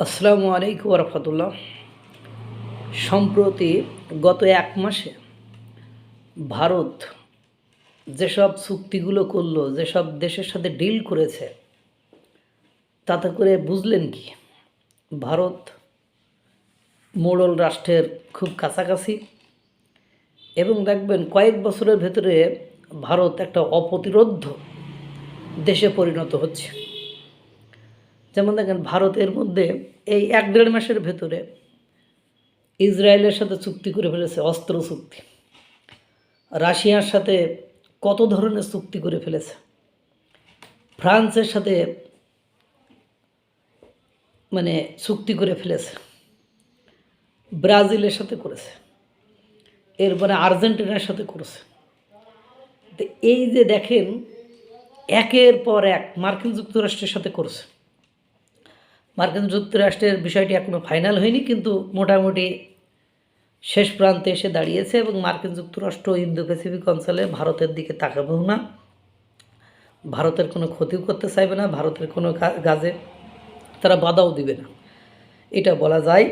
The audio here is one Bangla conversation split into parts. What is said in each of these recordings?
আসসালামু আলাইকুম রহমতুল্লাহ। সম্প্রতি গত এক মাসে ভারত যেসব চুক্তিগুলো করলো, যেসব দেশের সাথে ডিল করেছে, তাতে করে বুঝলেন কি ভারত মোড়ল রাষ্ট্রের খুব কাছাকাছি। এবং দেখবেন কয়েক বছরের ভেতরে ভারত একটা অপ্রতিরোধ্য দেশে পরিণত হচ্ছে। যেমন দেখেন ভারতের মধ্যে এই 1-1.5 মাসের ভেতরে ইসরায়েলের সাথে চুক্তি করে ফেলেছে, অস্ত্র চুক্তি। রাশিয়ার সাথে কত ধরনের চুক্তি করে ফেলেছে। ফ্রান্সের সাথে চুক্তি করে ফেলেছে, ব্রাজিলের সাথে করেছে, এরপরে আর্জেন্টিনার সাথে করেছে। তো এই যে দেখেন একের পর এক মার্কিন যুক্তরাষ্ট্রের সাথে করেছে। মার্কিন যুক্তরাষ্ট্রের বিষয়টি এখনও ফাইনাল হয়নি, কিন্তু মোটামুটি শেষ প্রান্তে এসে দাঁড়িয়েছে। এবং মার্কিন যুক্তরাষ্ট্র ইন্দো প্যাসিফিক অঞ্চলে ভারতের দিকে তাকাবেও না, ভারতের কোনো ক্ষতিও করতে চাইবে না, ভারতের কোনো কাজে তারা বাধাও দিবে না, এটা বলা যায়,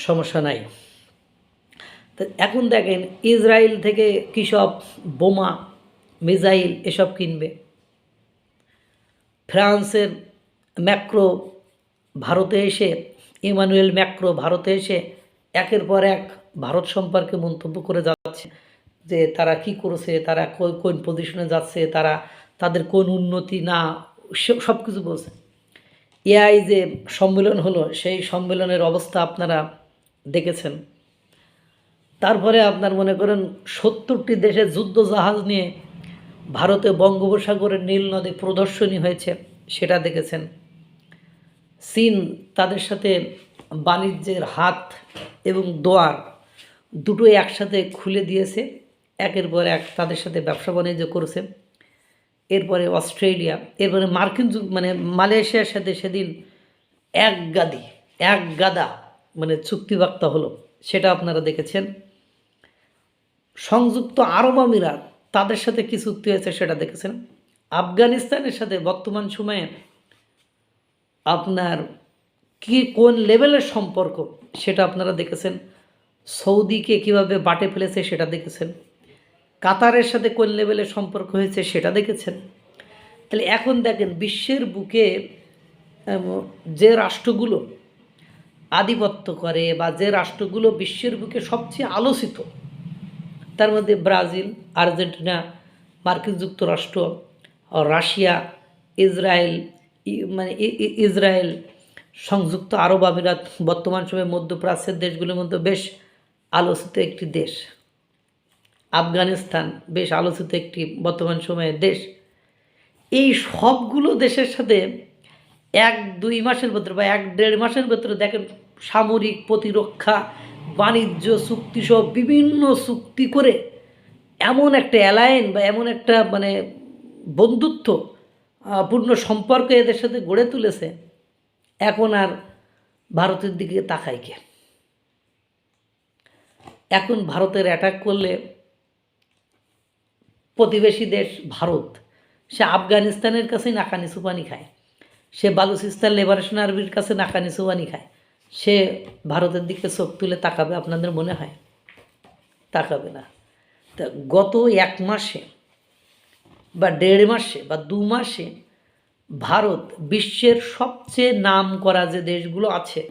সমস্যা নাই। তো এখন দেখেন ইসরায়েল থেকে কী সব বোমা, মিসাইল এসব কিনবে। ফ্রান্সের ম্যাক্রো ভারতে এসে, ইমানুয়েল ম্যাক্রো ভারতে এসে একের পর এক ভারত সম্পর্কে মন্তব্য করে যাচ্ছে যে তারা কি করেছে, তারা কোন পজিশনে যাচ্ছে, তাদের কোন উন্নতি না, সব কিছু বলছে। এআই যে সম্মেলন হলো, সেই সম্মেলনের অবস্থা আপনারা দেখেছেন। তারপরে আপনার মনে করেন 70টি দেশের যুদ্ধ জাহাজ নিয়ে ভারতে বঙ্গোপসাগরের নীল নদে প্রদর্শনী হয়েছে, সেটা দেখেছেন। চীন তাদের সাথে বাণিজ্যের হাত এবং দোয়ার দুটোই একসাথে খুলে দিয়েছে, একের পর এক তাদের সাথে ব্যবসা বাণিজ্য করেছে। এরপরে অস্ট্রেলিয়া, এরপরে মালয়েশিয়ার সাথে সেদিন এক গাদা চুক্তিবার্তা হলো, সেটা আপনারা দেখেছেন। সংযুক্ত আরব আমিরাত তাদের সাথে কী চুক্তি হয়েছে সেটা দেখেছেন। আফগানিস্তানের সাথে বর্তমান সময়ে আপনার কোন লেভেলের সম্পর্ক সেটা আপনারা দেখেছেন। সৌদিকে কিভাবে বাটে ফেলেছে সেটা দেখেছেন। কাতারের সাথে কোন লেভেলের সম্পর্ক হয়েছে সেটা দেখেছেন। তাহলে এখন দেখেন বিশ্বের বুকে যে রাষ্ট্রগুলো আধিপত্য করে বা যে রাষ্ট্রগুলো বিশ্বের বুকে সবচেয়ে আলোচিত, তার মধ্যে ব্রাজিল, আর্জেন্টিনা, মার্কিন যুক্তরাষ্ট্র, রাশিয়া, ইসরায়েল, ইসরায়েল, সংযুক্ত আরব আমিরাত বর্তমান সময়ে মধ্যপ্রাচ্যের দেশগুলোর মধ্যে বেশ আলোচিত একটি দেশ। আফগানিস্তান বেশ আলোচিত একটি বর্তমান সময়ের দেশ। এই সবগুলো দেশের সাথে 1-2 মাসের ভেতরে বা 1-1.5 মাসের ভেতরে দেখেন সামরিক, প্রতিরক্ষা, বাণিজ্য চুক্তি সহ বিভিন্ন চুক্তি করে এমন একটা অ্যালায়েন্স বা এমন একটা বন্ধুত্ব পূর্ণ সম্পর্ক এদের সাথে গড়ে তুলেছে। এখন আর ভারতের দিকে তাকায় কে? এখন ভারতের অ্যাটাক করলে প্রতিবেশী দেশ ভারত, সে আফগানিস্তানের কাছে নাকানি সুপানি খায়, সে বালুচিস্তান লিবারেশন আর্মির কাছে নাকানি সুপানি খায়, সে ভারতের দিকে চোখ তুলে তাকাবে আপনাদের মনে হয়? তাকাবে না। তা গত 1 মাসে বা 1.5 মাসে বা 2 মাসে ভারত বিশ্বের সবচেয়ে নাম করা যে দেশগুলো আছে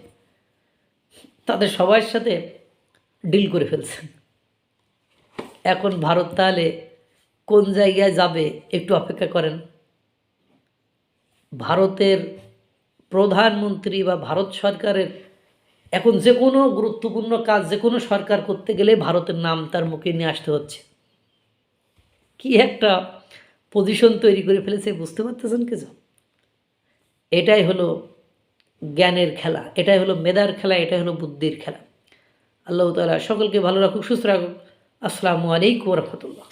তাদের সবার সাথে ডিল করে ফেলছে। এখন ভারত তাহলে কোন জায়গায় যাবে একটু অপেক্ষা করেন। ভারতের প্রধানমন্ত্রী বা ভারত সরকারের এখন যে কোনো গুরুত্বপূর্ণ কাজ যে কোনো সরকার করতে গেলে ভারতের নাম তার মুখে নিয়ে আসতে হচ্ছে। কি একটা পজিশন তৈরি করে ফেলেছে বুঝতে পারতেছেন কিছু? এটাই হলো জ্ঞানের খেলা, এটাই হলো মেধার খেলা, এটাই হলো বুদ্ধির খেলা। আল্লাহ তাআলা সকলকে ভালো রাখুক, সুস্থ রাখুক। আসসালামু আলাইকুম ওয়া রাহমাতুল্লাহ।